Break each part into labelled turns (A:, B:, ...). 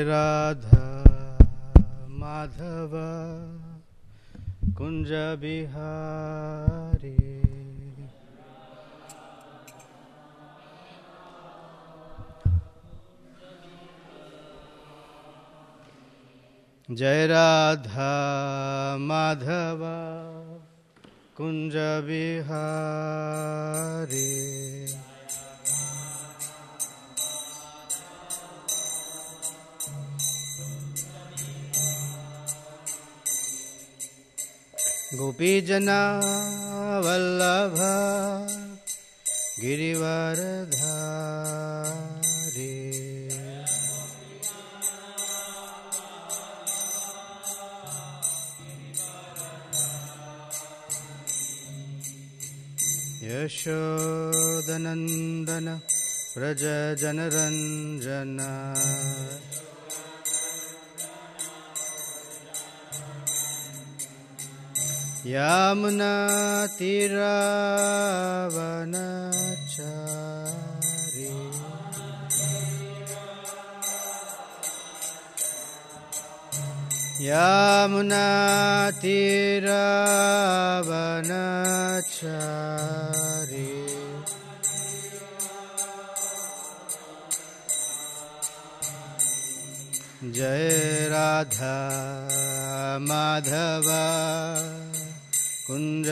A: राधा माधव कुंज बिहारी जय राधा माधव कुंज बिहारी गोपीजना वल्लभ गिरिवरधारी यशोदनंदन व्रज जनरंजन यमुना तीरावनचारी यमुना तीरावनचारी जय राधा माधव कुंज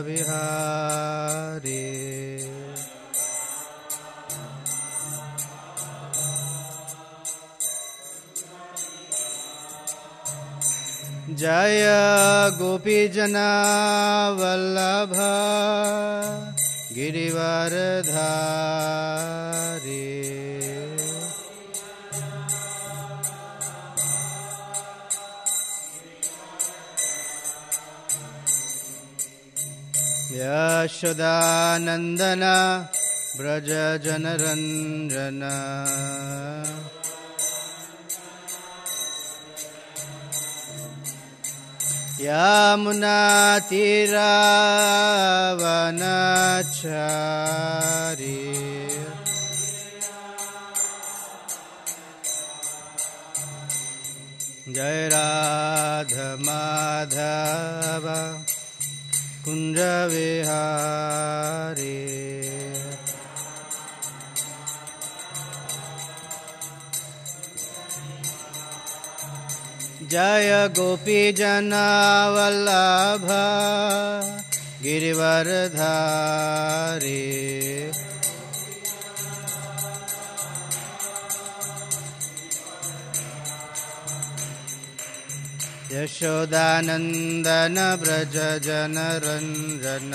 A: बिहारी जय गोपीजना वल्लभ गिरिवरधारी यशोदानंदन व्रज जनरंजन यमुना तीरावनचारी जय राधा माधव कुंज विहारी जय गोपीजना वल्लभ गिरिवरधारी यशोदानंदन व्रज जनरंजन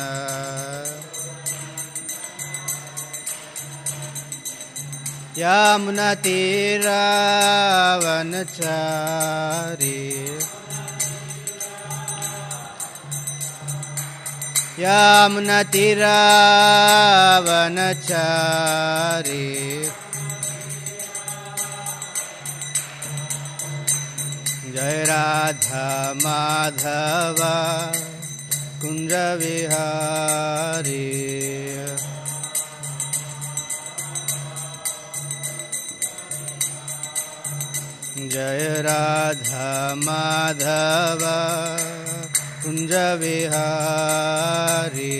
A: यमुना तीरावनचारी यमुना तीरावनचारी जय राधा माधव कुंज विहारी जय राधा माधव कुंज विहारी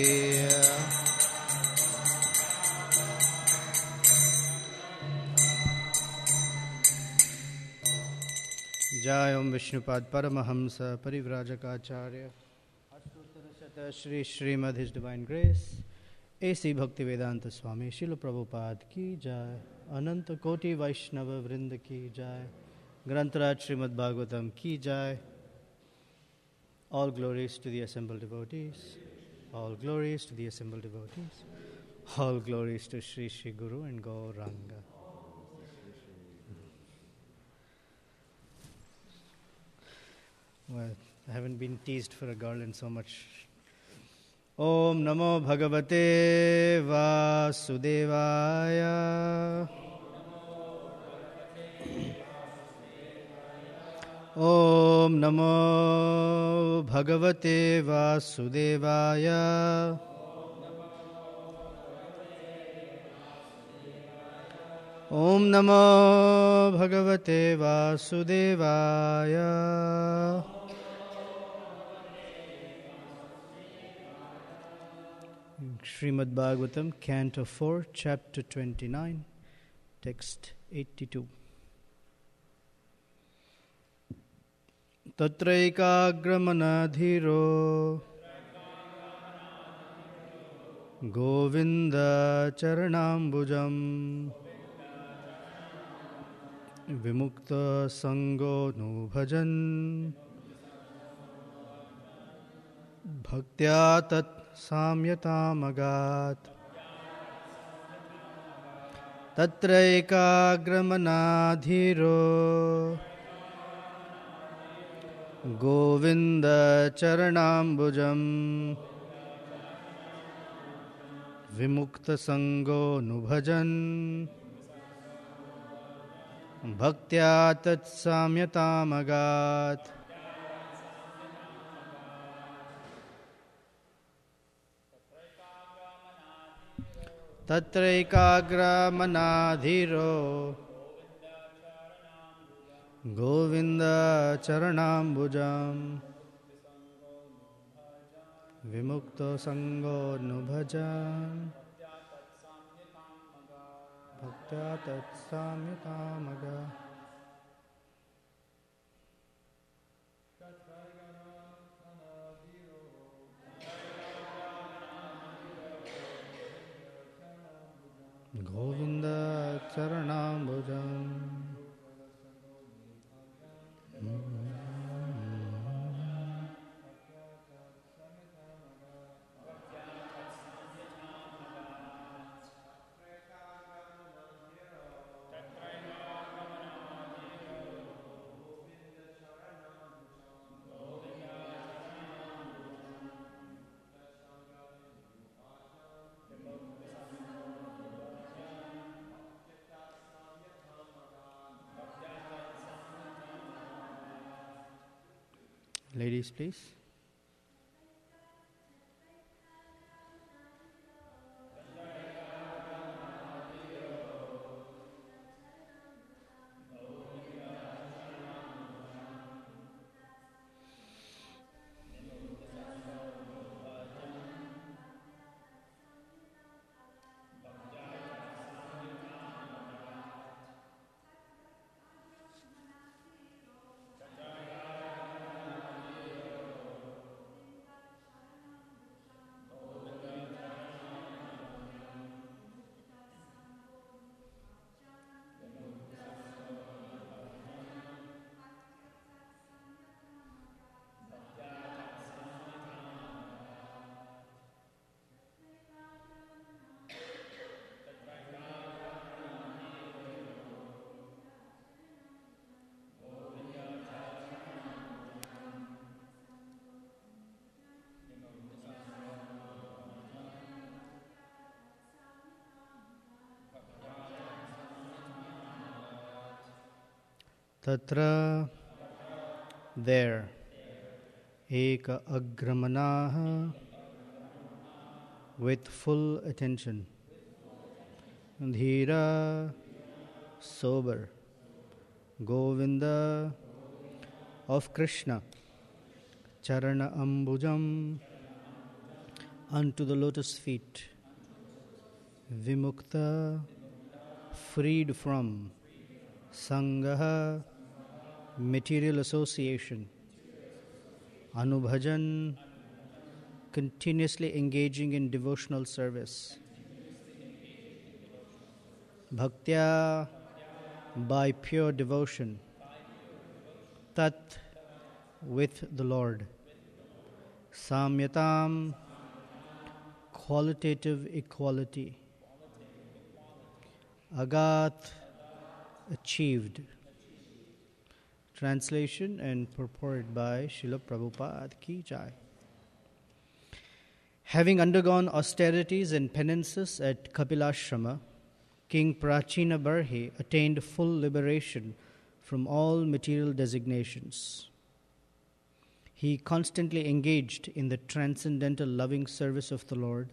A: जय ओम विष्णुपाद परमहंस परिव्राजकाचार्य अष्टोत्तर Shri Shrimad his divine grace A C Bhaktivedanta स्वामी शिल प्रभुपाद की जय अनंत कोटि वैष्णव वृंद की जय ग्रंथराज श्रीमद् भागवतम की जय All glories to the assembled devotees. All glories to the assembled devotees. All glories to Sri Sri Guru and Gauranga. Well, I haven't been teased for a garland so much. Om Namo Bhagavate Vasudevaya. Om Namo Bhagavate Vasudevaya. Om Namo Bhagavate Vasudevaya. Srimad Bhagavatam, Canto 4, Chapter 29, Text 82. Tatraikagramanadhiro Govinda Charanambujam Vimukta Sango no Bhajan Bhaktya Tat Samyatamagat Tatraikagramanadhiro Govinda Charanambujam Vimukta Sango Nubhajan Bhaktya Tat Samyatamagat Tatraikagra Manadhiro Govinda Charanambujam Vimukta Sango Nubhajan Bhaktya Tat Samyatamaga. Govinda Charanambujam Ladies, please. Tatra, there, eka agramanaha, with full attention, dhira, sober, Govinda, of Krishna, charana ambujam, unto the lotus feet, vimukta, freed from, sangaha, material association, anubhajan, continuously engaging in devotional service, bhaktya, by pure devotion, tat, with the Lord, samyatam, qualitative equality, agat, achieved. Translation and purport by Srila Prabhupada Ki Jai. Having undergone austerities and penances at Kapilashrama, King Prachina Barhi attained full liberation from all material designations. He constantly engaged in the transcendental loving service of the Lord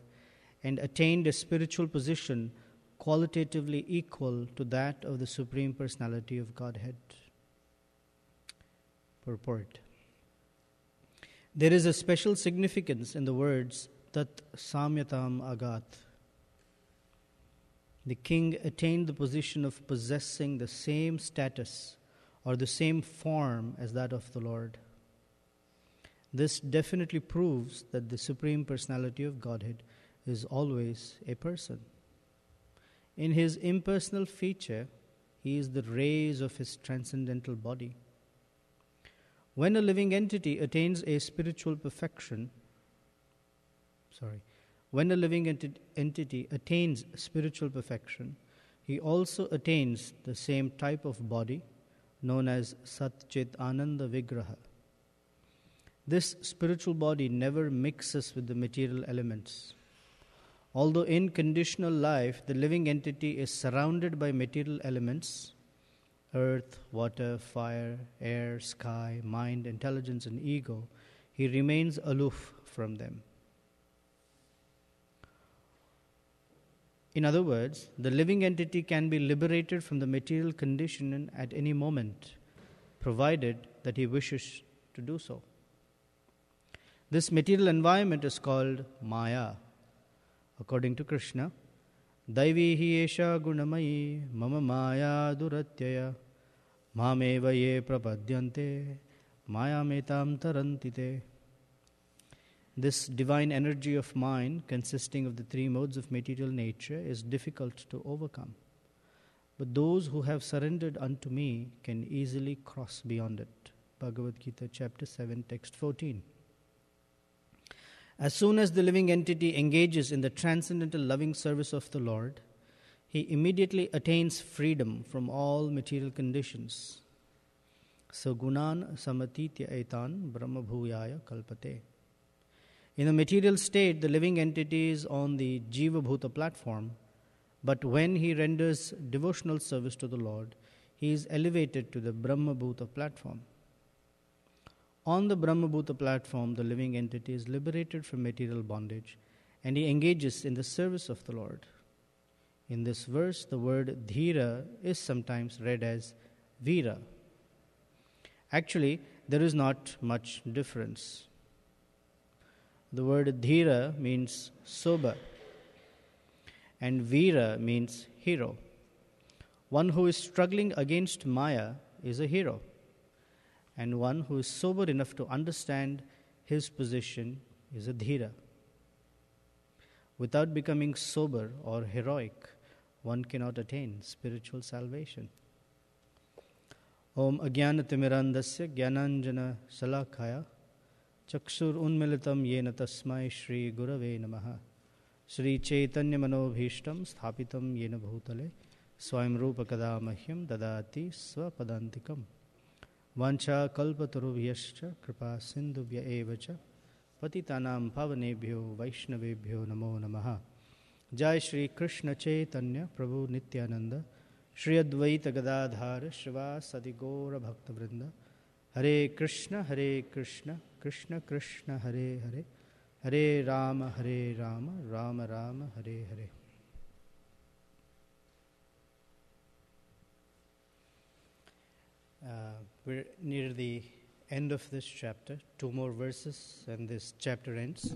A: and attained a spiritual position qualitatively equal to that of the Supreme Personality of Godhead. Purport. There is a special significance in the words Tat Samyatam Agat. The king attained the position of possessing the same status or the same form as that of the Lord. This definitely proves that the Supreme Personality of Godhead is always a person. In his impersonal feature, he is the rays of his transcendental body. When a living entity attains a spiritual perfection, when a living entity attains spiritual perfection, he also attains the same type of body known as Sat Chit Ananda Vigraha. This spiritual body never mixes with the material elements. Although in conditional life, the living entity is surrounded by material elements, earth, water, fire, air, sky, mind, intelligence, and ego, he remains aloof from them. In other words, the living entity can be liberated from the material condition at any moment, provided that he wishes to do so. This material environment is called Maya. According to Krishna, Daivihi esha gunamayi mama maya duratyaya mameva ye prapadyante maya metam tarantite. This divine energy of mind, consisting of the three modes of material nature, is difficult to overcome. But those who have surrendered unto me can easily cross beyond it. Bhagavad Gita, chapter 7, text 14. As soon as the living entity engages in the transcendental loving service of the Lord, he immediately attains freedom from all material conditions. Sagunan samatitya etan brahma bhuyaya kalpate. In the material state, the living entity is on the Jiva Bhuta platform, but when he renders devotional service to the Lord, he is elevated to the Brahma Bhuta platform. On the Brahma Bhuta platform, the living entity is liberated from material bondage, and he engages in the service of the Lord. In this verse, the word dhira is sometimes read as vira. Actually, there is not much difference. The word dhira means sober, and vira means hero. One who is struggling against Maya is a hero, and one who is sober enough to understand his position is a dhira. Without becoming sober or heroic, one cannot attain spiritual salvation. Om Ajnanatimmirandasya Jnananjana Salakaya Chakshur Unmilitam Yena Tasmai Shri Gurave Namaha Shri Chaitanya Manobhishtam Sthapitam Yena Bhutale Swayam Rupa Kadamahyam Dadati Swapadantikam Vancha kalpatarubhyascha kripa sindhubhya evacha patitanam pavanebhyo vaishnavebhyo namo namaha. Jai Shri Krishna Chaitanya Prabhu Nityananda Shri Advaita Gadadhara Shrivasadi Gaura Bhakta Vrinda Hare Krishna Krishna Krishna Hare Hare Hare Rama Rama Rama Hare Hare. We're near the end of this chapter. 2 more verses and this chapter ends.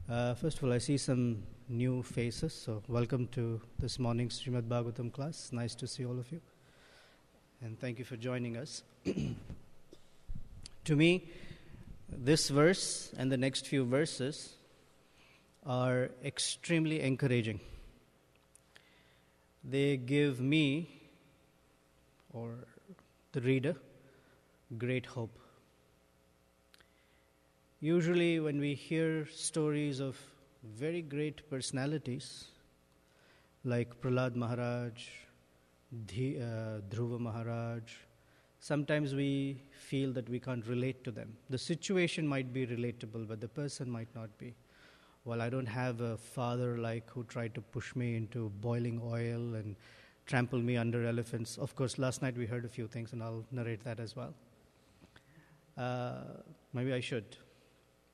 A: First of all, I see some new faces, so welcome to this morning's Srimad Bhagavatam class. Nice to see all of you. And thank you for joining us. To me, this verse and the next few verses are extremely encouraging. They give me, or the reader, great hope. Usually when we hear stories of very great personalities like Prahlad Maharaj, Dhruva Maharaj, sometimes we feel that we can't relate to them. The situation might be relatable, but the person might not be. Well, I don't have a father like who tried to push me into boiling oil and trample me under elephants. Of course, last night we heard a few things, and I'll narrate that as well. Maybe I should.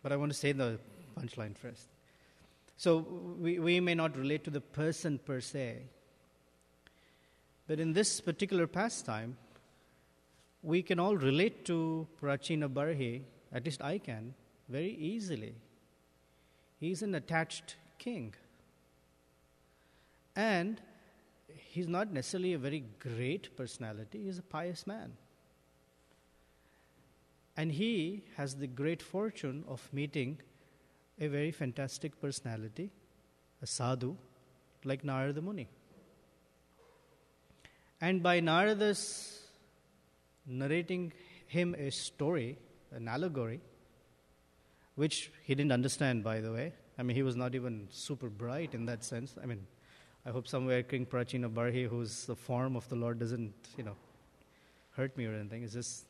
A: But I want to say the punchline first. So we may not relate to the person per se, but in this particular pastime, we can all relate to Prachina Barhi, at least I can, very easily. He's an attached king. And he's not necessarily a very great personality, he's a pious man. And he has the great fortune of meeting a very fantastic personality, a sadhu, like Narada Muni. And by Narada's narrating him a story, an allegory, which he didn't understand, by the way. I mean, he was not even super bright in that sense. I mean, I hope somewhere King Prachina Barhi, who's the form of the Lord, doesn't, hurt me or anything. It's just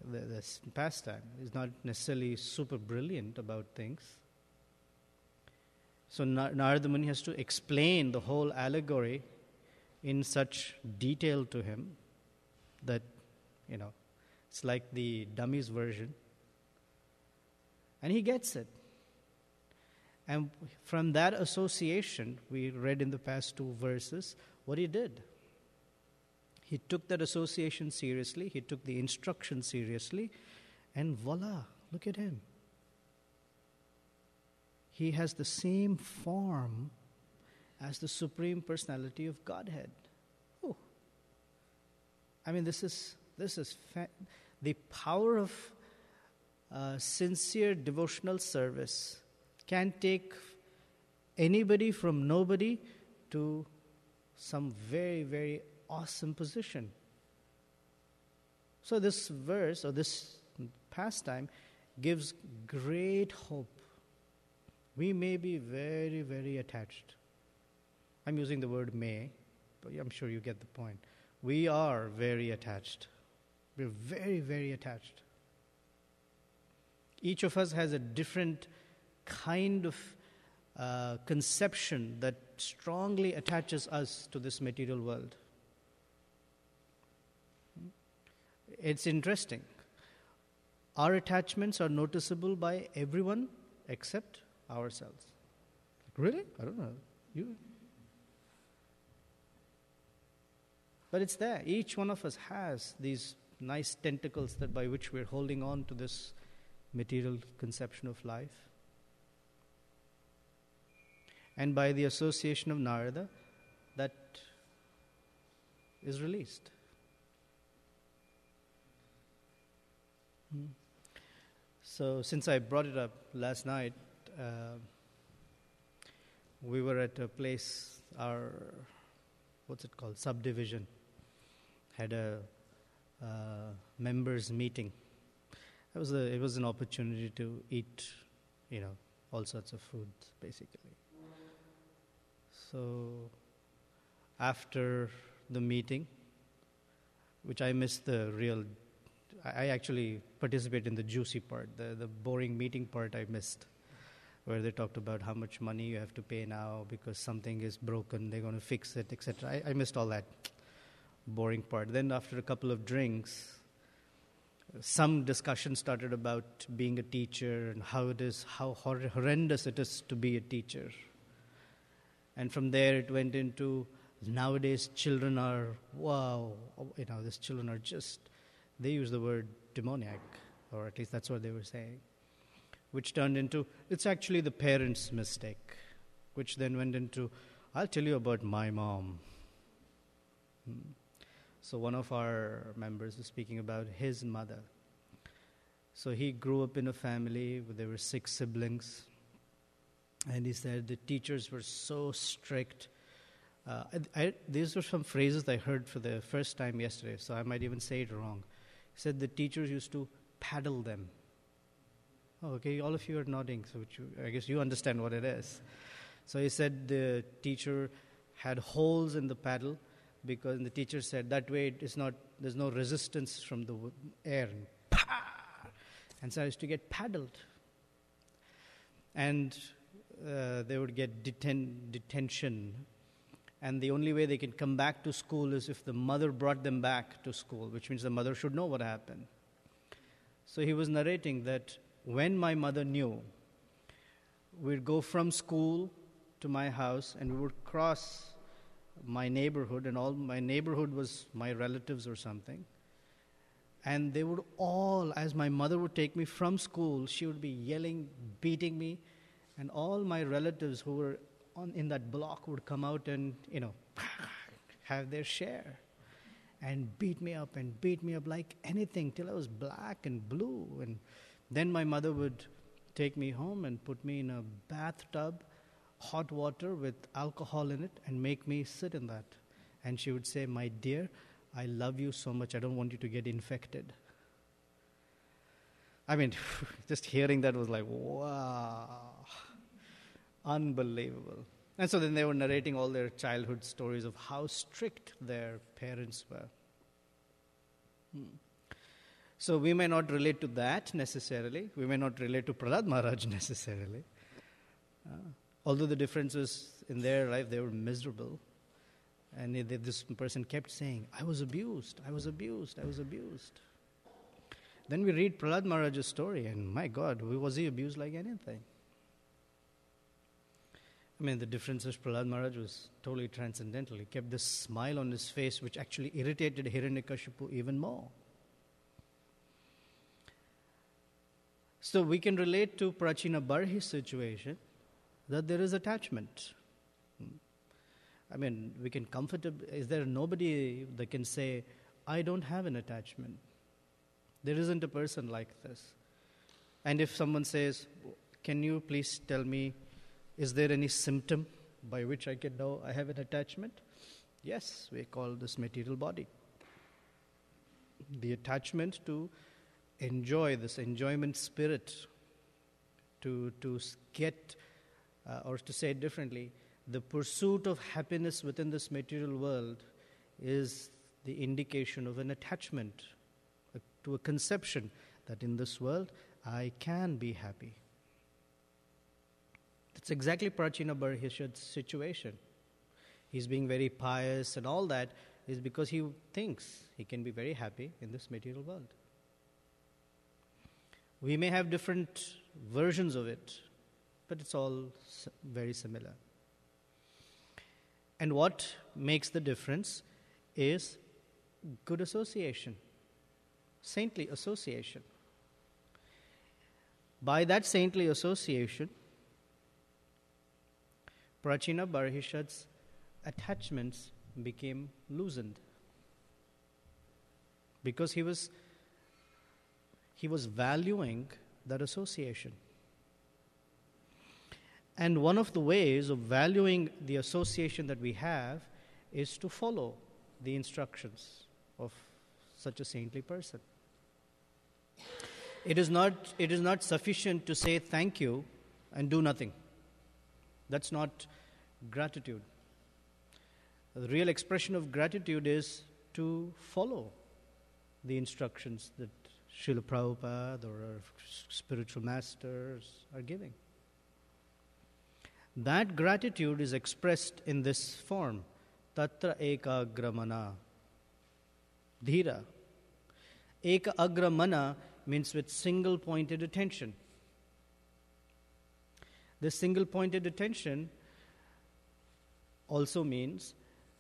A: this pastime. He's not necessarily super brilliant about things. So Narada Muni has to explain the whole allegory in such detail to him that, it's like the dummy's version. And he gets it. And from that association, we read in the past 2 verses what he did. He took that association seriously, he took the instruction seriously, and voila, look at him. He has the same form as the Supreme Personality of Godhead. Oh, I mean, this is the power of sincere devotional service can take anybody from nobody to some very, very awesome position. So this verse or this pastime gives great hope. We may be very, very attached. I'm using the word may, but I'm sure you get the point. We are very attached. We're very, very attached. Each of us has a different kind of conception that strongly attaches us to this material world. It's interesting. Our attachments are noticeable by everyone except ourselves. Really? I don't know. You? But it's there. Each one of us has these nice tentacles that by which we're holding on to this material conception of life. And by the association of Narada, that is released. So since I brought it up last night, we were at a place, our, subdivision, had a members meeting. It was an opportunity to eat, all sorts of food, basically. So after the meeting, which I missed I actually participated in the juicy part, the boring meeting part I missed, where they talked about how much money you have to pay now because something is broken, they're going to fix it, etc. I missed all that boring part. Then after a couple of drinks, some discussion started about being a teacher and how horrendous it is to be a teacher. And from there it went into nowadays children are, these children are just, they use the word demoniac, or at least that's what they were saying, which turned into, it's actually the parents' mistake, which then went into, I'll tell you about my mom. So one of our members was speaking about his mother. So he grew up in a family where there were 6 siblings. And he said the teachers were so strict. These were some phrases I heard for the first time yesterday, so I might even say it wrong. He said the teachers used to paddle them. Oh, okay, all of you are nodding, so I guess you understand what it is. So he said the teacher had holes in the paddle because the teacher said that way there's no resistance from the air. And so I used to get paddled. And they would get detention. And the only way they can come back to school is if the mother brought them back to school, which means the mother should know what happened. So he was narrating that when my mother knew, we'd go from school to my house, and we would cross my neighborhood, and all my neighborhood was my relatives or something. And they would all, as my mother would take me from school, she would be yelling, beating me, and all my relatives who were in that block would come out and, have their share and beat me up like anything till I was black and blue. And then my mother would take me home and put me in a bathtub, hot water with alcohol in it, and make me sit in that. And she would say, "My dear, I love you so much, I don't want you to get infected." I mean, just hearing that was like, wow, unbelievable. And so then they were narrating all their childhood stories of how strict their parents were. So we may not relate to that necessarily. We may not relate to Prahlad Maharaj necessarily. Although the difference is in their life, they were miserable. And this person kept saying, "I was abused, I was abused, I was abused." Then we read Prahlad Maharaj's story, and my God, was he abused like anything? I mean, the difference is Prahlad Maharaj was totally transcendental. He kept this smile on his face, which actually irritated Hiranyakashipu even more. So we can relate to Prachina Barhi's situation, that there is attachment. I mean, we can comfortably, is there nobody that can say, "I don't have an attachment"? There isn't a person like this. And if someone says, "Can you please tell me, is there any symptom by which I can know I have an attachment?" Yes, we call this material body. The attachment to enjoy, this enjoyment spirit, to get, or to say it differently, the pursuit of happiness within this material world is the indication of an attachment to a conception that in this world I can be happy. That's exactly Prachina Barhishad's situation. He's being very pious and all that is because he thinks he can be very happy in this material world. We may have different versions of it, but it's all very similar. And what makes the difference is good association, saintly association. By that saintly association, Prachina Barhishad's attachments became loosened because he was valuing that association. And one of the ways of valuing the association that we have is to follow the instructions of such a saintly person. It is not sufficient to say thank you and do nothing. That's not gratitude. The real expression of gratitude is to follow the instructions that Srila Prabhupada or our spiritual masters are giving. That gratitude is expressed in this form, Tatra Ekagra Mana, Dhira. Ekagra Mana means with single-pointed attention. This single-pointed attention also means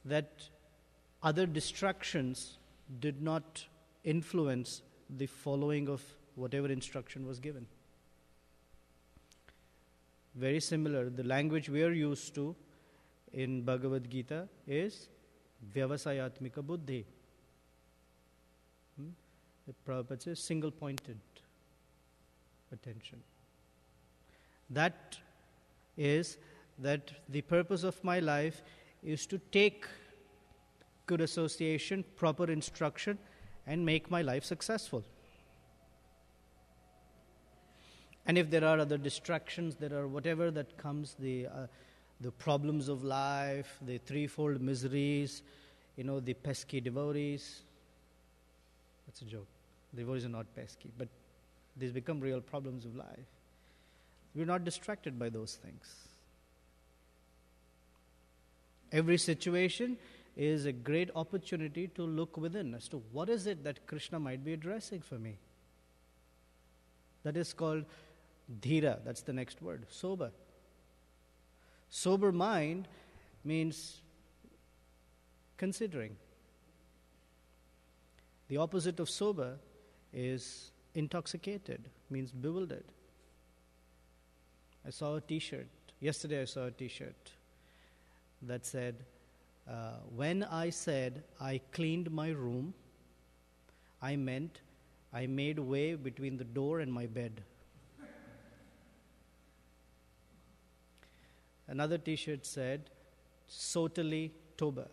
A: that other distractions did not influence the following of whatever instruction was given. Very similar, the language we are used to in Bhagavad Gita is Vyavasayatmika Buddhi. The Prabhupada says single-pointed attention. That is that the purpose of my life is to take good association, proper instruction, and make my life successful. And if there are other distractions, there are whatever that comes, the problems of life, the threefold miseries, the pesky devotees. That's a joke. Devotees are not pesky, but these become real problems of life. We're not distracted by those things. Every situation is a great opportunity to look within as to what is it that Krishna might be addressing for me. That is called dhira. That's the next word, sober. Sober mind means considering. The opposite of sober is intoxicated, means bewildered. I saw a t-shirt. Yesterday I saw a t-shirt that said, when I said I cleaned my room, I meant I made way between the door and my bed. Another t-shirt said, Sotally Toba.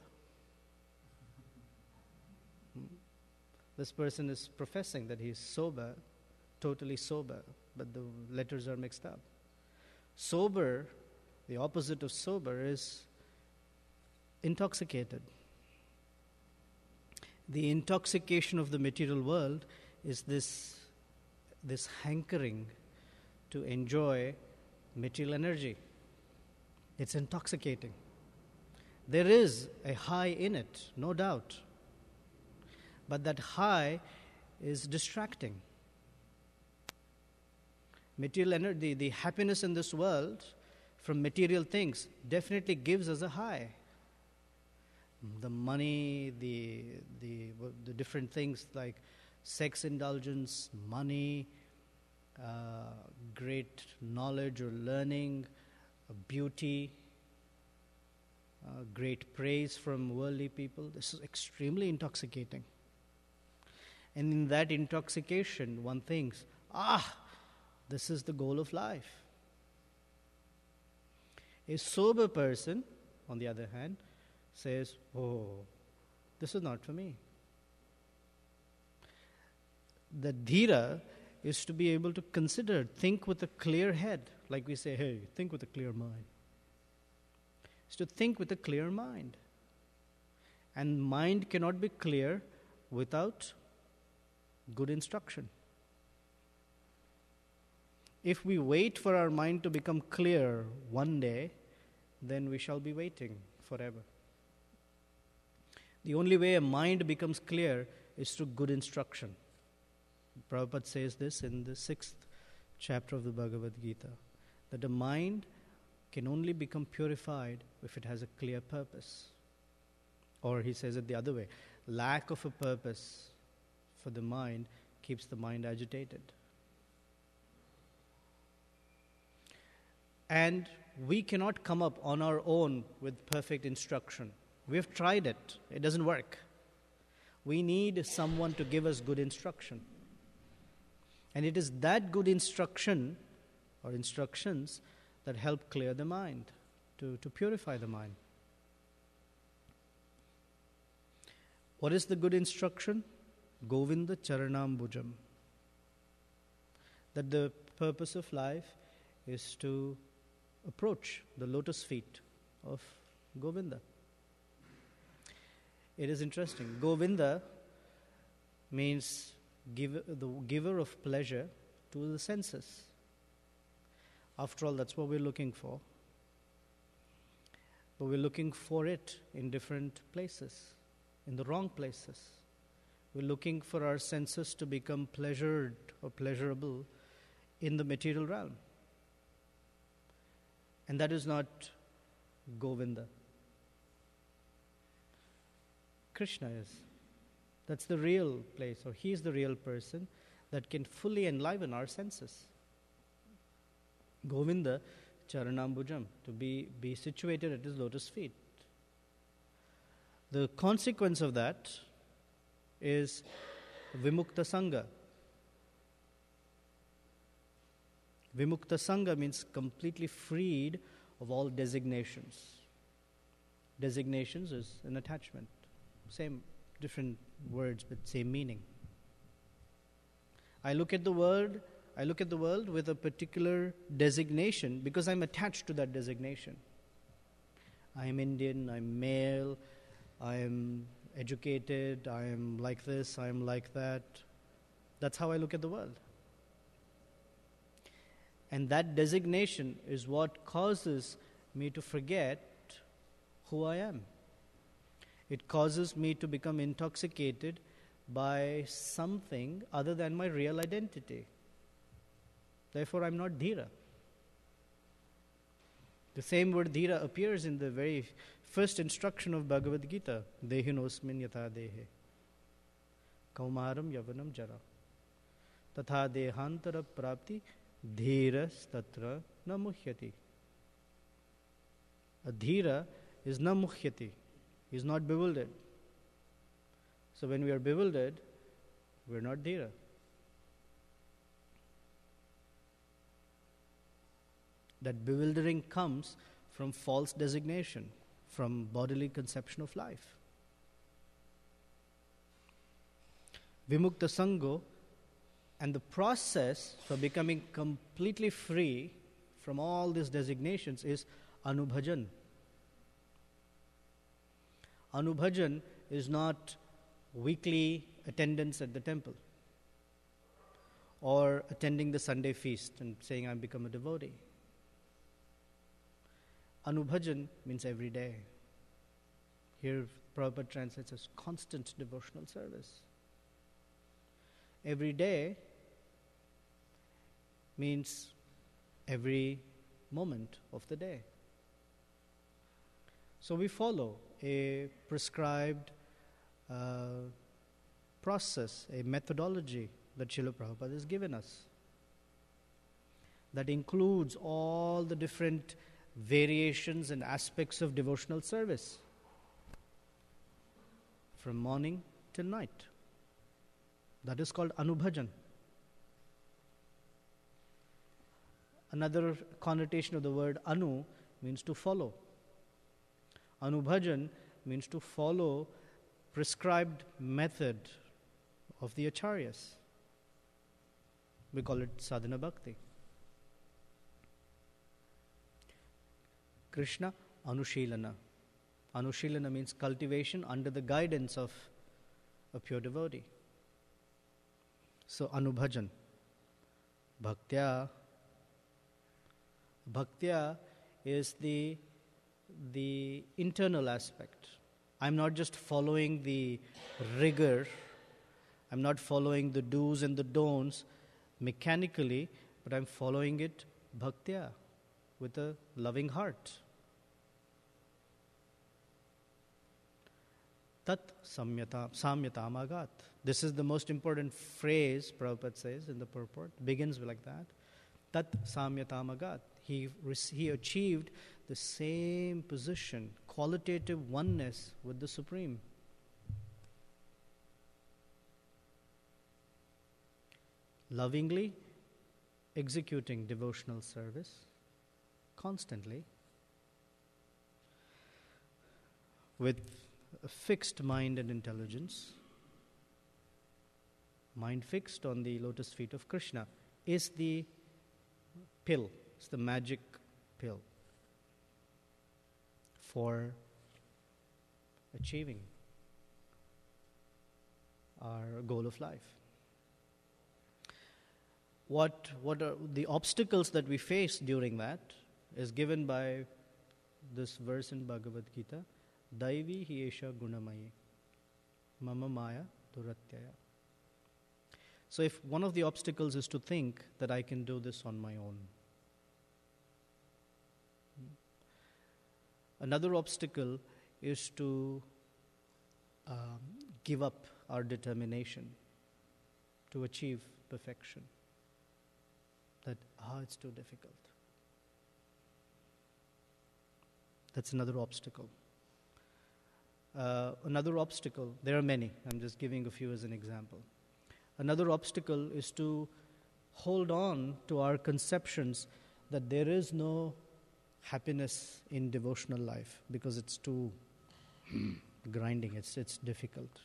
A: This person is professing that he is sober, totally sober, but the letters are mixed up. Sober, the opposite of sober, is intoxicated. The intoxication of the material world is this hankering to enjoy material energy. It's intoxicating. There is a high in it, no doubt. But that high is distracting. Material energy, the happiness in this world from material things definitely gives us a high. The money, the different things like sex indulgence, money, great knowledge or learning, beauty, great praise from worldly people. This is extremely intoxicating. And in that intoxication, one thinks, this is the goal of life. A sober person, on the other hand, says, this is not for me. The dhira is to be able to consider, think with a clear head. Like we say, hey, think with a clear mind. It's to think with a clear mind. And mind cannot be clear without good instruction. If we wait for our mind to become clear one day, then we shall be waiting forever. The only way a mind becomes clear is through good instruction. Prabhupada says this in the 6th chapter of the Bhagavad Gita, that a mind can only become purified if it has a clear purpose. Or he says it the other way, lack of a purpose for the mind keeps the mind agitated. And we cannot come up on our own with perfect instruction. We have tried it. It doesn't work. We need someone to give us good instruction. And it is that good instruction or instructions that help clear the mind, to purify the mind. What is the good instruction? Govinda Charanambujam. That the purpose of life is to approach the lotus feet of Govinda. It is interesting. Govinda means the giver of pleasure to the senses. After all, that's what we're looking for. But we're looking for it in different places, in the wrong places. We're looking for our senses to become pleasured or pleasurable in the material realm. And that is not Govinda. Krishna is. That's the real place, or he is the real person that can fully enliven our senses. Govinda Charanambujam, to be situated at his lotus feet. The consequence of that is Vimukta Sangha. Vimukta Sangha means completely freed of all designations. Designations is an attachment. Same, different words, but same meaning. I look at the world with a particular designation because I'm attached to that designation. I am Indian, I'm male, I am educated, I am like this, I am like that. That's how I look at the world. And that designation is what causes me to forget who I am. It causes me to become intoxicated by something other than my real identity. Therefore, I'm not dhira. The same word dhira appears in the very first instruction of Bhagavad Gita. Dehinosmin yatha dehe. Kaumaram yavanam jara. Tatha dehantara prapti dhiras tatra na muhyati. A dhira is na muhyati. He is not bewildered. So when we are bewildered, we are not dhira. That bewildering comes from false designation, from bodily conception of life. Vimukta Sango, and the process for becoming completely free from all these designations is Anubhajan. Anubhajan is not weekly attendance at the temple or attending the Sunday feast and saying, I've become a devotee. Anubhajan means every day. Here Prabhupada translates as constant devotional service. Every day means every moment of the day. So we follow a prescribed process, a methodology that Srila Prabhupada has given us. That includes all the different variations and aspects of devotional service from morning till night. That is called Anubhajan. Another connotation of the word Anu means to follow. Anubhajan means to follow prescribed method of the acharyas. We call it sadhana bhakti. Krishna Anushilana. Anushilana means cultivation under the guidance of a pure devotee. So Anubhajan. Bhaktya. Bhaktya is the internal aspect. I'm not just following the rigor, I'm not following the do's and the don'ts mechanically, but I'm following it bhaktya, with a loving heart. Tat samyatam agat. This is the most important phrase Prabhupada says in the purport. Begins like that. Tat samyatam agat. He achieved the same position, qualitative oneness with the Supreme. Lovingly executing devotional service constantly with a fixed mind and intelligence, mind fixed on the lotus feet of Krishna, is the pill, it's the magic pill for achieving our goal of life. What are the obstacles that we face during that is given by this verse in Bhagavad Gita, Daivi hi esha gunamayi, mama maya duratyaya. So if one of the obstacles is to think that I can do this on my own. Another obstacle is to give up our determination to achieve perfection. That, it's too difficult. That's another obstacle. Another obstacle, there are many, I'm just giving a few as an example. Another obstacle is to hold on to our conceptions that there is no happiness in devotional life because it's too grinding, it's difficult.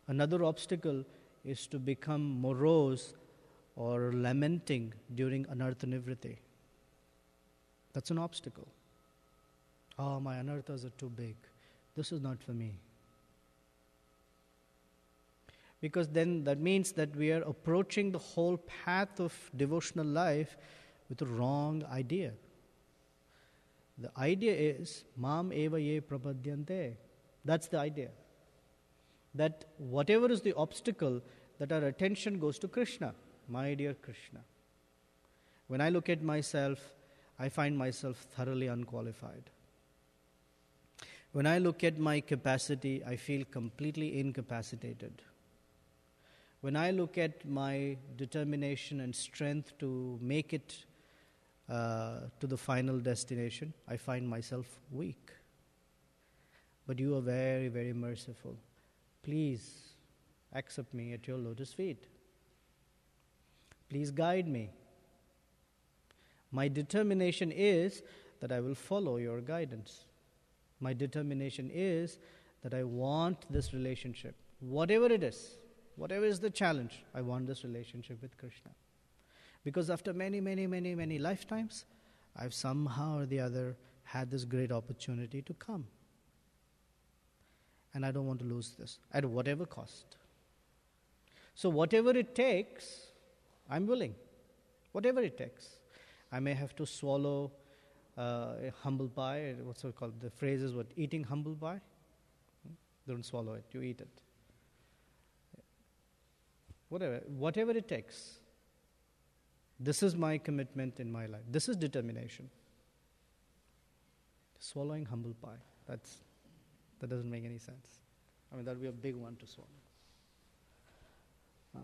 A: Another obstacle is to become morose or lamenting during anartha nivriti. That's an obstacle. My anarthas are too big. This is not for me. Because then that means that we are approaching the whole path of devotional life with a wrong idea. The idea is, Mam eva ye prapadyante. That's the idea. That whatever is the obstacle, that our attention goes to Krishna, my dear Krishna. When I look at myself, I find myself thoroughly unqualified. When I look at my capacity, I feel completely incapacitated. When I look at my determination and strength to make it to the final destination, I find myself weak. But you are very, very merciful. Please accept me at your lotus feet. Please guide me. My determination is that I will follow your guidance. My determination is that I want this relationship. Whatever it is, whatever is the challenge, I want this relationship with Krishna. Because after many, many, many, many lifetimes, I've somehow or the other had this great opportunity to come. And I don't want to lose this at whatever cost. So whatever it takes, I'm willing. Whatever it takes. I may have to swallow a humble pie. What's it called? The phrase is what? Eating humble pie? Don't swallow it. You eat it. Whatever it takes. This is my commitment in my life. This is determination. Swallowing humble pie. That doesn't make any sense. I mean, that would be a big one to swallow. Huh?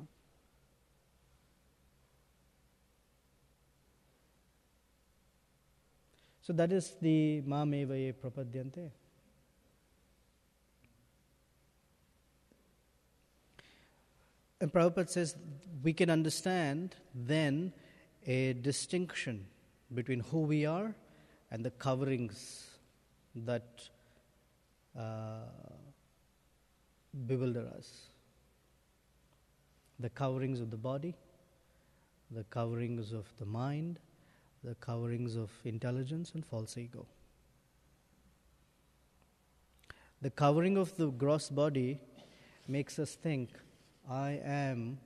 A: So that is the Mameva ye prapadyante. And Prabhupada says we can understand then a distinction between who we are and the coverings that bewilder us. The coverings of the body, the coverings of the mind, the coverings of intelligence and false ego. The covering of the gross body makes us think, I am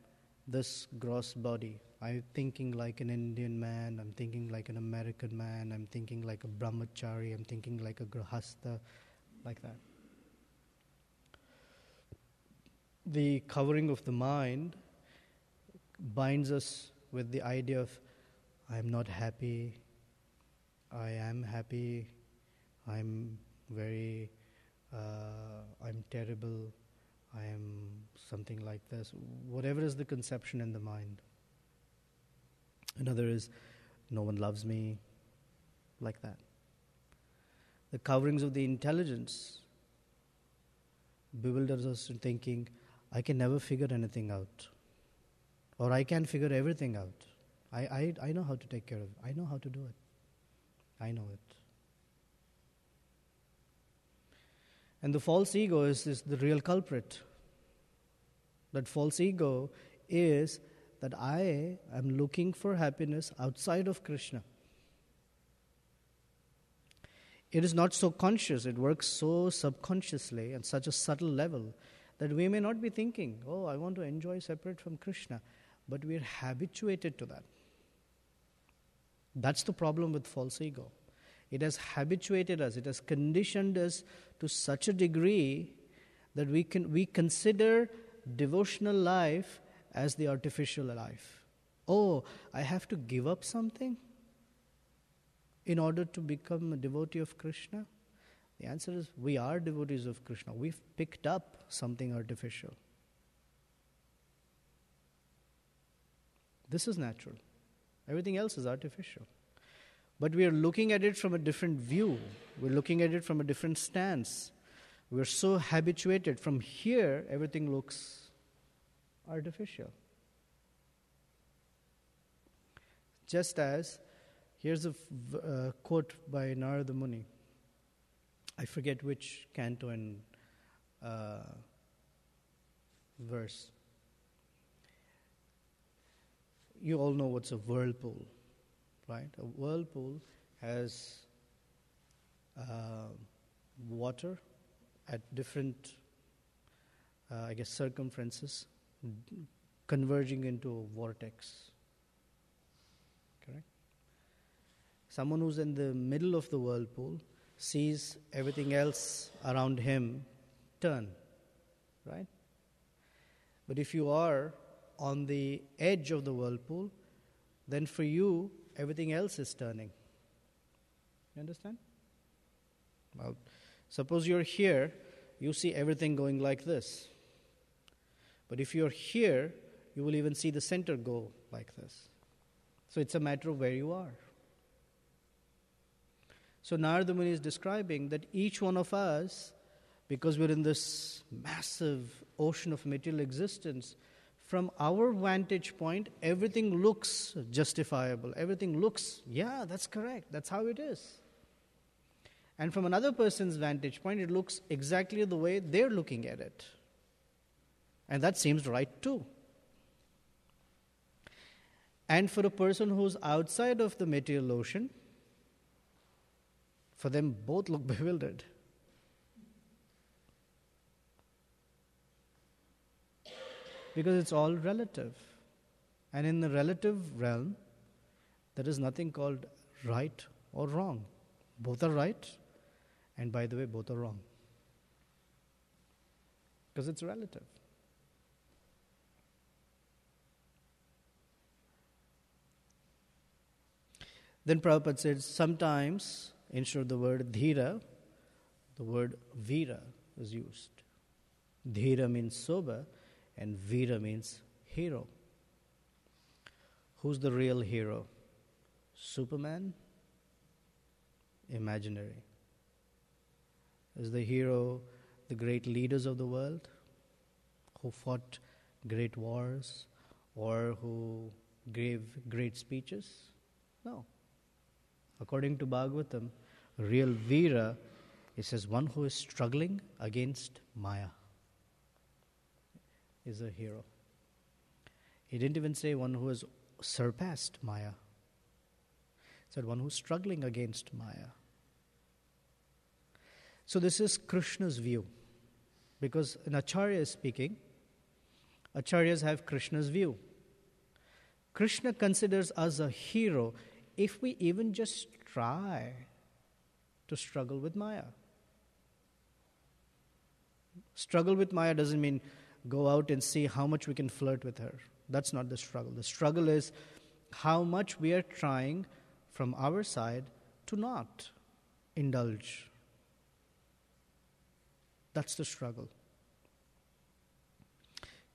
A: this gross body. I'm thinking like an Indian man, I'm thinking like an American man, I'm thinking like a brahmachari, I'm thinking like a grahastha, like that. The covering of the mind binds us with the idea of I am not happy, I am happy, I'm very, I'm terrible, I am something like this. Whatever is the conception in the mind. Another is, no one loves me, like that. The coverings of the intelligence bewilders us in thinking, I can never figure anything out. Or I can figure everything out. I know how to take care of it. I know how to do it. I know it. And the false ego is the real culprit. That false ego is that I am looking for happiness outside of Krishna. It is not so conscious, it works so subconsciously and such a subtle level that we may not be thinking, oh, I want to enjoy separate from Krishna, but we are habituated to that. That's the problem with false ego. It has habituated us, it has conditioned us to such a degree that we consider devotional life as the artificial life. Oh, I have to give up something in order to become a devotee of Krishna? The answer is we are devotees of Krishna. We've picked up something artificial. This is natural. Everything else is artificial. But we are looking at it from a different view. We're looking at it from a different stance. We're so habituated. From here, everything looks artificial. Just as, here's a quote by Narada Muni. I forget which canto and verse. You all know what's a whirlpool, right? A whirlpool has water at different, circumferences converging into a vortex. Correct? Someone who's in the middle of the whirlpool sees everything else around him turn, right? But if you are on the edge of the whirlpool, then for you, everything else is turning. You understand? Well, suppose you're here, you see everything going like this. But if you're here, you will even see the center go like this. So it's a matter of where you are. So Narada Muni is describing that each one of us, because we're in this massive ocean of material existence, from our vantage point, everything looks justifiable. Everything looks, yeah, that's correct. That's how it is. And from another person's vantage point, it looks exactly the way they're looking at it. And that seems right too. And for a person who's outside of the material ocean, for them both look bewildered. Because it's all relative. And in the relative realm, there is nothing called right or wrong. Both are right, and by the way, both are wrong. Because it's relative. Then Prabhupada said, sometimes, instead of the word dhira, the word vira is used. Dhira means sober, and vira means hero. Who's the real hero? Superman? Imaginary. Is the hero the great leaders of the world who fought great wars or who gave great speeches? No. According to Bhagavatam, real Veera, it says one who is struggling against Maya is a hero. He didn't even say one who has surpassed Maya. He said one who's struggling against Maya. So this is Krishna's view. Because an Acharya is speaking, Acharyas have Krishna's view. Krishna considers us a hero if we even just try to struggle with Maya. Struggle with Maya doesn't mean go out and see how much we can flirt with her. That's not the struggle. The struggle is how much we are trying from our side to not indulge. That's the struggle.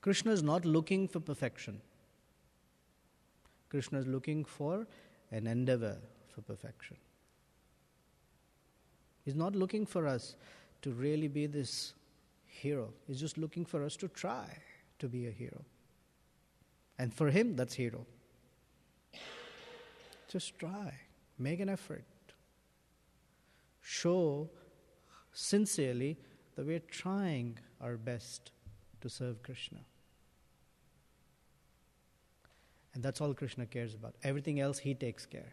A: Krishna is not looking for perfection. Krishna is looking for an endeavor for perfection. He's not looking for us to really be this hero. He's just looking for us to try to be a hero. And for him, that's hero. Just try. Make an effort. Show sincerely that we're trying our best to serve Krishna. And that's all Krishna cares about. Everything else he takes care.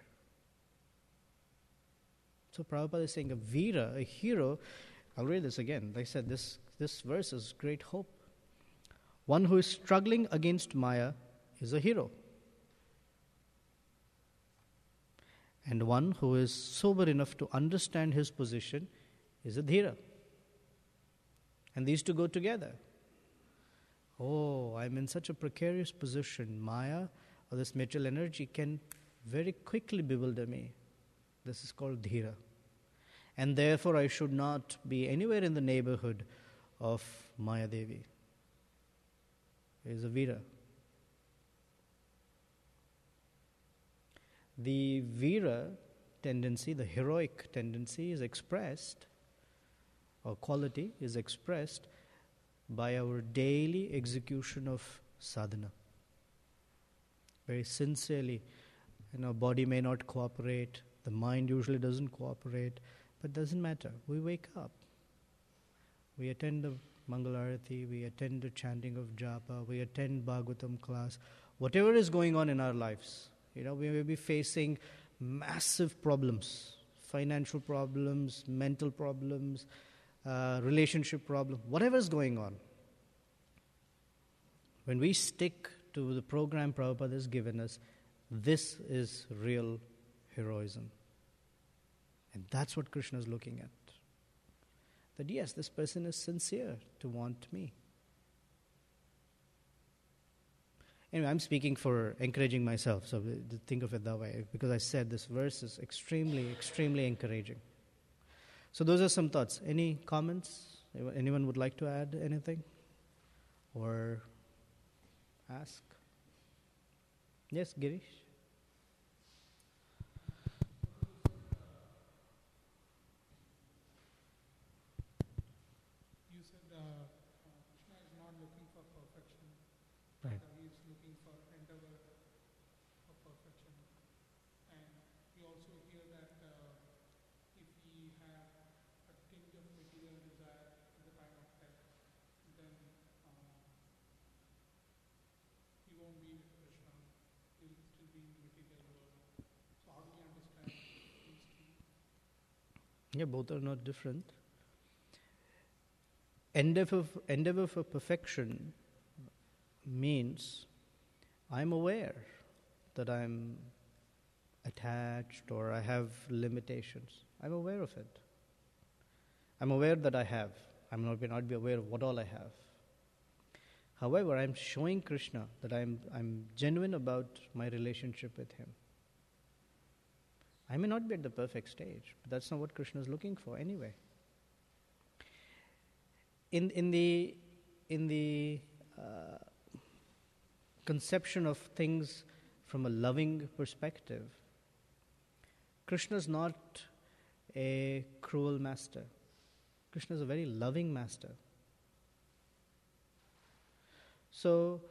A: So Prabhupada is saying a Veera, a hero, I'll read this again. Like I said, this verse is great hope. One who is struggling against Maya is a hero. And one who is sober enough to understand his position is a Dhira. And these two go together. Oh, I'm in such a precarious position. Maya, or this material energy, can very quickly bewilder me. This is called Dhira. And therefore I should not be anywhere in the neighborhood of Maya Devi. It is a Veera. The Veera tendency, the heroic tendency, is expressed, or quality is expressed by our daily execution of sadhana. Very sincerely. Body may not cooperate, the mind usually doesn't cooperate, but it doesn't matter. We wake up. We attend the Mangalarati, we attend the chanting of japa, we attend Bhagavatam class. Whatever is going on in our lives, we may be facing massive problems, financial problems, mental problems, relationship problems, whatever is going on. When we stick to the program Prabhupada has given us, this is real heroism. And that's what Krishna is looking at. That yes, this person is sincere to want me. Anyway, I'm speaking for encouraging myself, so think of it that way, because I said this verse is extremely, extremely encouraging. So those are some thoughts. Any comments? Anyone would like to add anything? Or ask? Yes, Girish?
B: You said Krishna is not looking for perfection.
A: Right.
B: He is looking for endeavor for perfection. And we also hear that if we have a tinge of material desire at the time of death, then we won't be with Krishna. We will still be in the material world. So how do we understand these two?
A: Yeah, both are not different. Endeavor for perfection means I'm aware that I'm attached or I have limitations. I'm aware of it. I'm aware that I have. I may not be aware of what all I have. However, I'm showing Krishna that I'm genuine about my relationship with him. I may not be at the perfect stage, but that's not what Krishna is looking for anyway. In the conception of things from a loving perspective, Krishna is not a cruel master. Krishna is a very loving master. So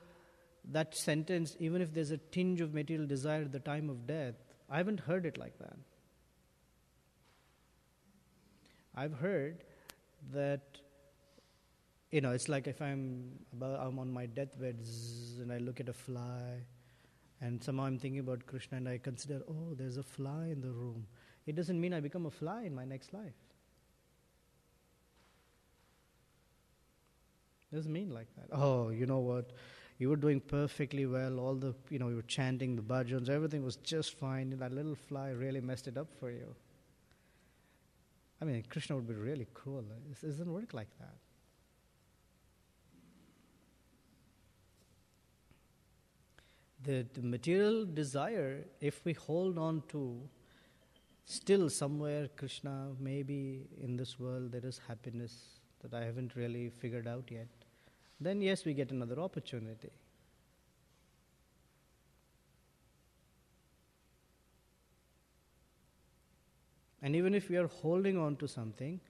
A: that sentence, even if there's a tinge of material desire at the time of death, I haven't heard it like that. I've heard that, it's like if I'm on my deathbed and I look at a fly, and somehow I'm thinking about Krishna and I consider, oh, there's a fly in the room. It doesn't mean I become a fly in my next life. It doesn't mean like that. Oh, you know what? You were doing perfectly well. All the, you were chanting the bhajans. Everything was just fine. That little fly really messed it up for you. I mean, Krishna would be really cruel. It doesn't work like that. The material desire, if we hold on to, still somewhere, Krishna, maybe in this world there is happiness that I haven't really figured out yet, then yes, we get another opportunity. And even if we are holding on to something,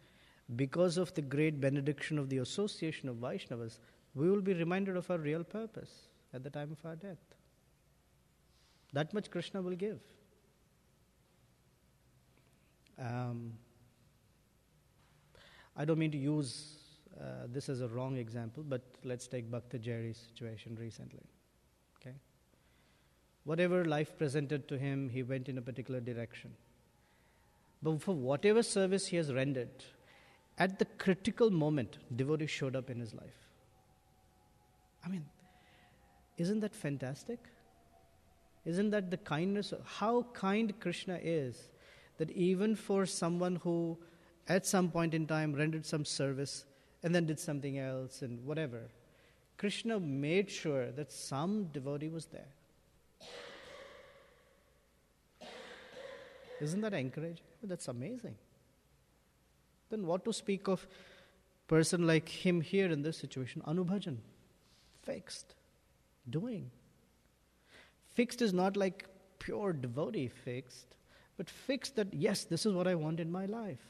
A: because of the great benediction of the association of Vaishnavas, we will be reminded of our real purpose at the time of our death. That much Krishna will give. I don't mean to use this as a wrong example, but let's take Bhakta Jerry's situation recently. Okay, whatever life presented to him, he went in a particular direction. But for whatever service he has rendered, at the critical moment, devotee showed up in his life. I mean, isn't that fantastic? Isn't that the kindness? How kind Krishna is, that even for someone who at some point in time rendered some service and then did something else and whatever, Krishna made sure that some devotee was there. Isn't that encouraging? That's amazing. Then what to speak of person like him here in this situation? Anubhajan, fixed, doing. Fixed is not like pure devotee fixed, but fixed that, yes, this is what I want in my life.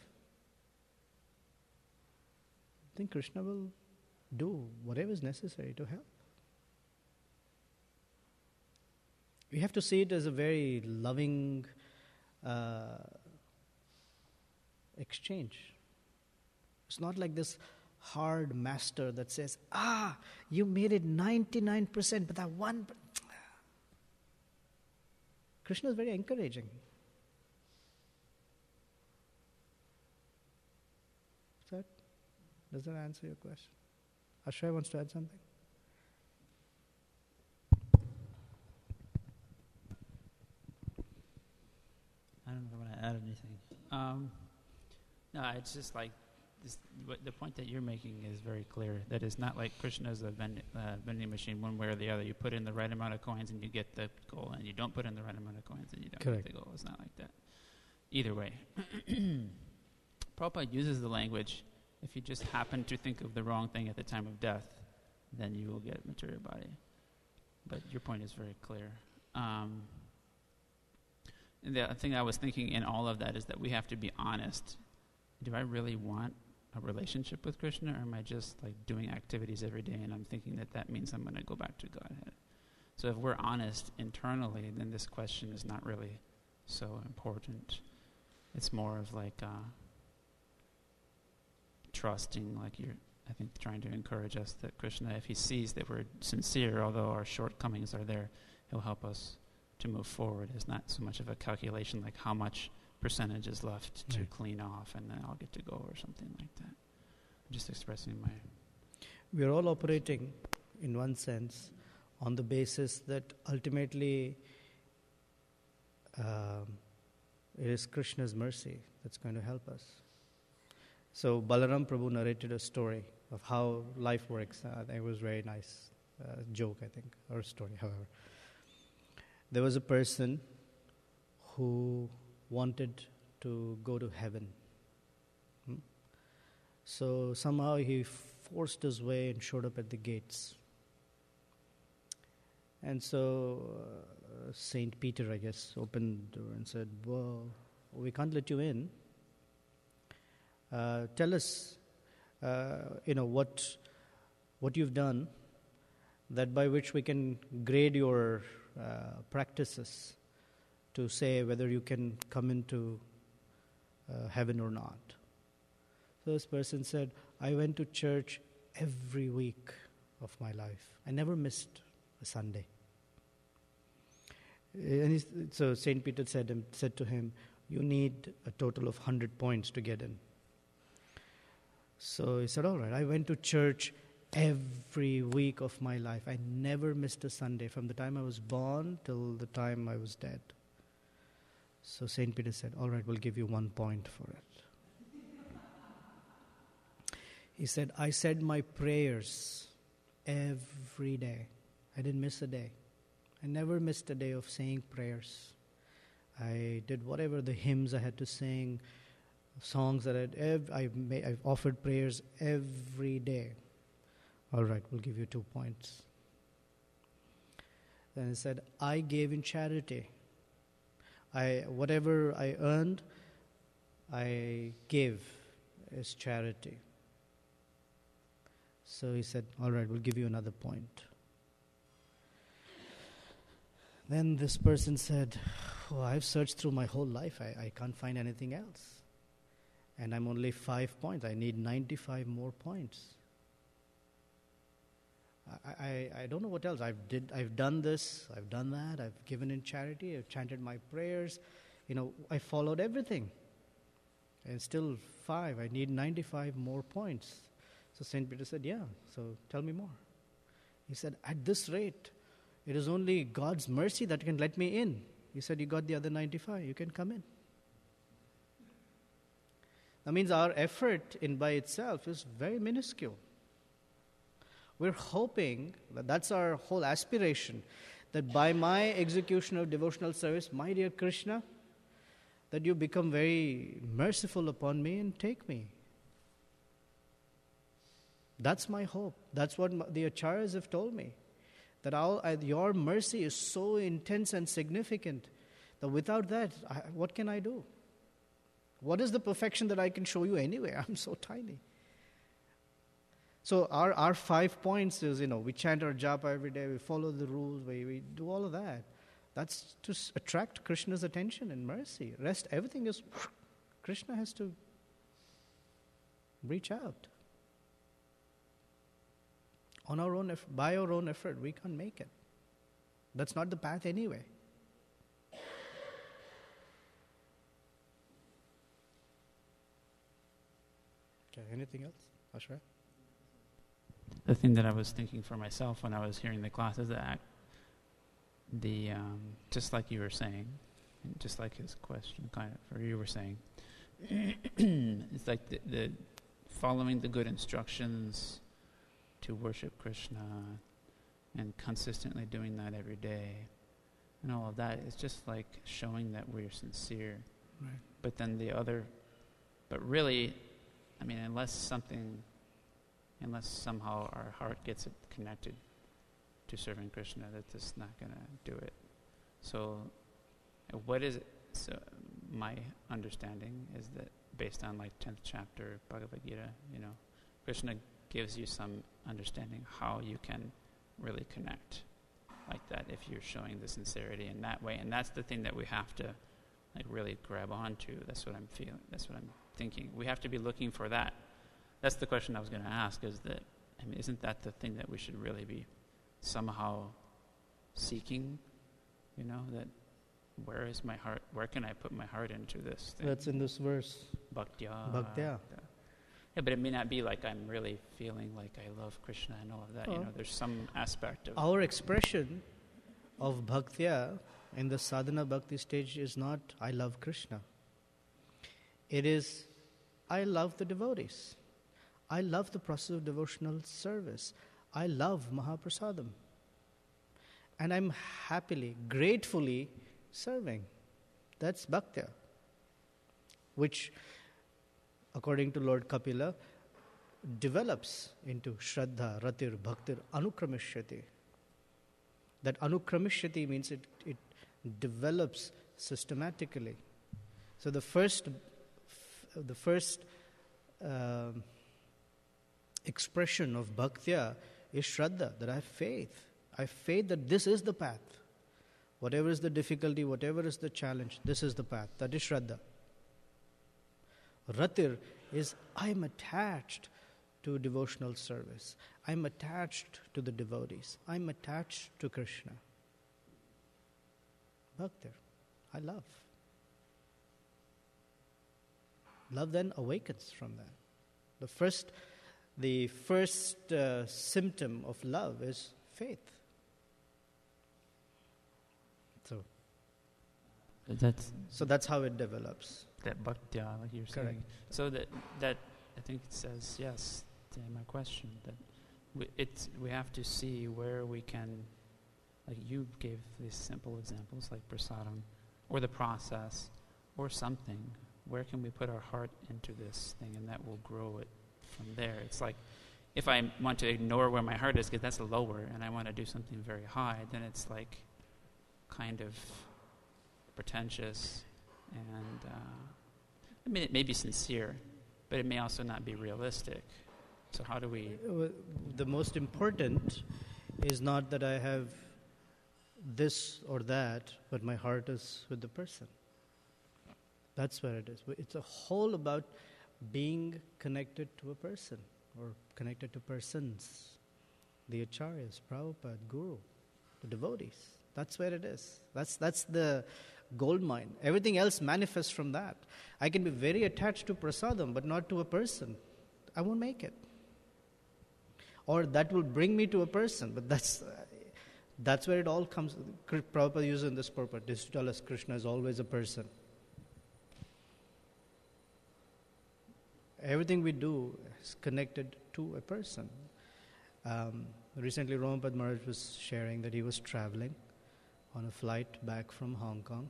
A: I think Krishna will do whatever is necessary to help. We have to see it as a very loving exchange. It's not like this hard master that says, you made it 99%, but that one... Krishna is very encouraging. Does that answer your question? Ashay wants to add something?
C: I don't know if I want to add anything. No, it's just like the point that you're making is very clear. That it's not like Krishna is a vending machine one way or the other. You put in the right amount of coins and you get the goal, and you don't put in the right amount of coins and you don't
A: Correct.
C: get the goal. It's not like that. Either way. Prabhupada uses the language, if you just happen to think of the wrong thing at the time of death, then you will get material body. But your point is very clear. And the thing I was thinking in all of that is that we have to be honest. Do I really want a relationship with Krishna, or am I just like doing activities every day and I'm thinking that means I'm going to go back to Godhead? So if we're honest internally, then this question is not really so important. It's more of like trusting, like you're, I think, trying to encourage us that Krishna, if he sees that we're sincere, although our shortcomings are there, he'll help us to move forward. It's not so much of a calculation like how much percentage is left to clean off and then I'll get to go or something like that. I'm just expressing my...
A: We are all operating, in one sense, on the basis that ultimately it is Krishna's mercy that's going to help us. So Balaram Prabhu narrated a story of how life works. It was very nice joke, I think, or story, however. There was a person who wanted to go to heaven. So somehow he forced his way and showed up at the gates. And so Saint Peter, I guess, opened the door and said, well, we can't let you in. Tell us, what you've done, that by which we can grade your practices to say whether you can come into heaven or not. So this person said, I went to church every week of my life. I never missed a Sunday. And so Saint Peter said to him, you need a total of 100 points to get in. So he said, all right, I went to church every week of my life. I never missed a Sunday from the time I was born till the time I was dead. So Saint Peter said, all right, we'll give you 1 point for it. He said, I said my prayers every day. I didn't miss a day. I never missed a day of saying prayers. I did whatever the hymns I had to sing, songs that I've offered prayers every day. All right, we'll give you 2 points. Then he said, I gave in charity. Whatever I earned, I gave as charity. So he said, all right, we'll give you another point. Then this person said, I've searched through my whole life. I can't find anything else. And I'm only 5 points. I need 95 more points. I don't know what else. I've done this, I've done that, I've given in charity, I've chanted my prayers. I followed everything. And still 5. I need 95 more points. So St. Peter said, yeah, so tell me more. He said, at this rate, it is only God's mercy that can let me in. He said, you got the other 95, you can come in. That means our effort in by itself is very minuscule. We're hoping, that's our whole aspiration, that by my execution of devotional service, my dear Krishna, that you become very merciful upon me and take me. That's my hope. That's what the acharyas have told me. That your mercy is so intense and significant that without that, what can I do? What is the perfection that I can show you anyway? I'm so tiny. So our 5 points is, we chant our japa every day, we follow the rules, we do all of that. That's to attract Krishna's attention and mercy. Rest, everything is, Krishna has to reach out. On our own, by our own effort, we can't make it. That's not the path anyway. Okay, anything else, Ashray?
C: The thing that I was thinking for myself when I was hearing the class is that just like you were saying, and just like his question, kind of, or you were saying, it's like the following the good instructions to worship Krishna and consistently doing that every day and all of that, it's just like showing that we're sincere.
A: Right.
C: But then but really, I mean, unless somehow our heart gets it connected to serving Krishna, that's just not going to do it. So what is it? So my understanding is that based on like 10th chapter Bhagavad Gita, Krishna gives you some understanding how you can really connect like that if you're showing the sincerity in that way. And that's the thing that we have to like really grab onto. That's what I'm feeling. That's what I'm thinking. We have to be looking for that. That's the question I was going to ask, is that, I mean, isn't that the thing that we should really be somehow seeking, that where is my heart? Where can I put my heart into this thing?
A: That's in this verse.
C: Bhaktya.
A: Bhaktya.
C: Yeah, but it may not be like I'm really feeling like I love Krishna and all of that.
A: Oh.
C: There's some aspect of...
A: Our expression of bhaktya in the sadhana bhakti stage is not, I love Krishna. It is, I love the devotees. I love the process of devotional service. I love Mahaprasadam. And I'm happily, gratefully serving. That's bhaktya, which, according to Lord Kapila, develops into Shraddha, Ratir, Bhaktir, Anukramishyati. That Anukramishyati means it develops systematically. So the first expression of Bhaktya is Shraddha, that I have faith. I have faith that this is the path. Whatever is the difficulty, whatever is the challenge, this is the path. That is Shraddha. Ratir is, I'm attached to devotional service. I'm attached to the devotees. I'm attached to Krishna. Bhaktir, I love. Love then awakens from that. The first symptom of love is faith. So that's how it develops.
C: That bhaktya, like you're
A: Correct.
C: saying. So that I think it says yes to my question, that we have to see where we can, like you gave these simple examples like prasadam or the process or something. Where can we put our heart into this thing, and that will grow it from there. It's like if I want to ignore where my heart is because that's lower and I want to do something very high, then it's like kind of pretentious, and I mean, it may be sincere, but it may also not be realistic. So how do we...
A: The most important is not that I have this or that, but my heart is with the person. That's where it is. It's a whole about being connected to a person or connected to persons. The acharyas, Prabhupada, Guru, the devotees. That's where it is. That's the gold mine. Everything else manifests from that. I can be very attached to prasadam, but not to a person. I won't make it. Or that will bring me to a person, but that's where it all comes. Prabhupada uses in this purport, this to tell us Krishna is always a person. Everything we do is connected to a person. Recently, Ramapad Maharaj was sharing that he was traveling on a flight back from Hong Kong.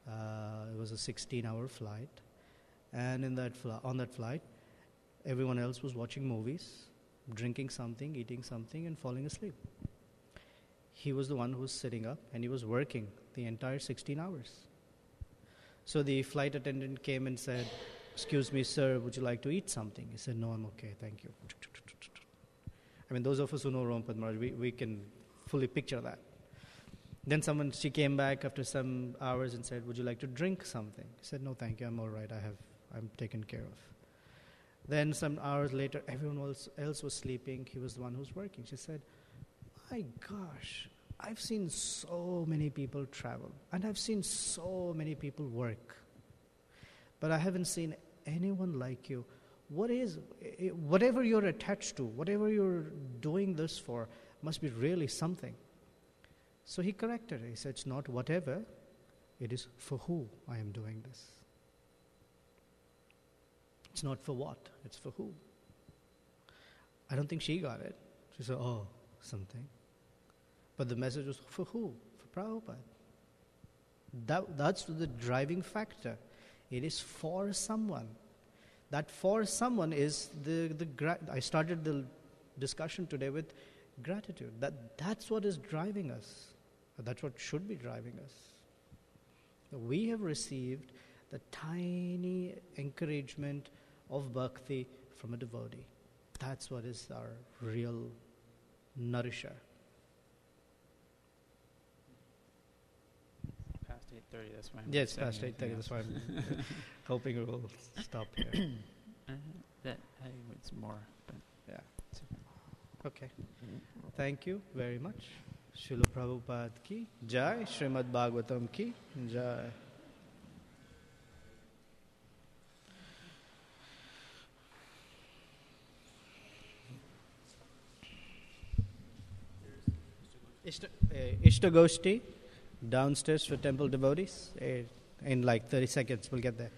A: It was a 16-hour flight. And on that flight, everyone else was watching movies, drinking something, eating something, and falling asleep. He was the one who was sitting up, and he was working the entire 16 hours. So the flight attendant came and said, "Excuse me, sir, would you like to eat something?" He said, "No, I'm okay, thank you." I mean, those of us who know Ramapad Maharaj, we can fully picture that. Then she came back after some hours and said, "Would you like to drink something?" He said, "No, thank you, I'm all right, I'm taken care of." Then some hours later, everyone else was sleeping. He was the one who was working. She said, "My gosh, I've seen so many people travel, and I've seen so many people work, but I haven't seen anyone like you. Whatever you're attached to, whatever you're doing this for, must be really something." So he corrected her. He said, "It's not whatever, it is for who I am doing this." It's not for what, it's for who. I don't think she got it. She said, oh, something. But the message was for who? For Prabhupada. That's the driving factor. It is for someone. That for someone is I started the discussion today with gratitude. That's what is driving us. That's what should be driving us. We have received the tiny encouragement of bhakti from a devotee. That's what is our real nourisher.
C: Past 8:30, that's why I'm
A: Yes,
C: saying
A: past 8:30,
C: anything
A: that's
C: else.
A: why I'm hoping it will stop here.
C: That it's more, but
A: Yeah.
C: it's okay.
A: Okay. Thank you very much. Srila Prabhupada ki jai, Srimad Bhagavatam ki jai. Ishta Goshti downstairs for temple devotees. In like 30 seconds, we'll get there.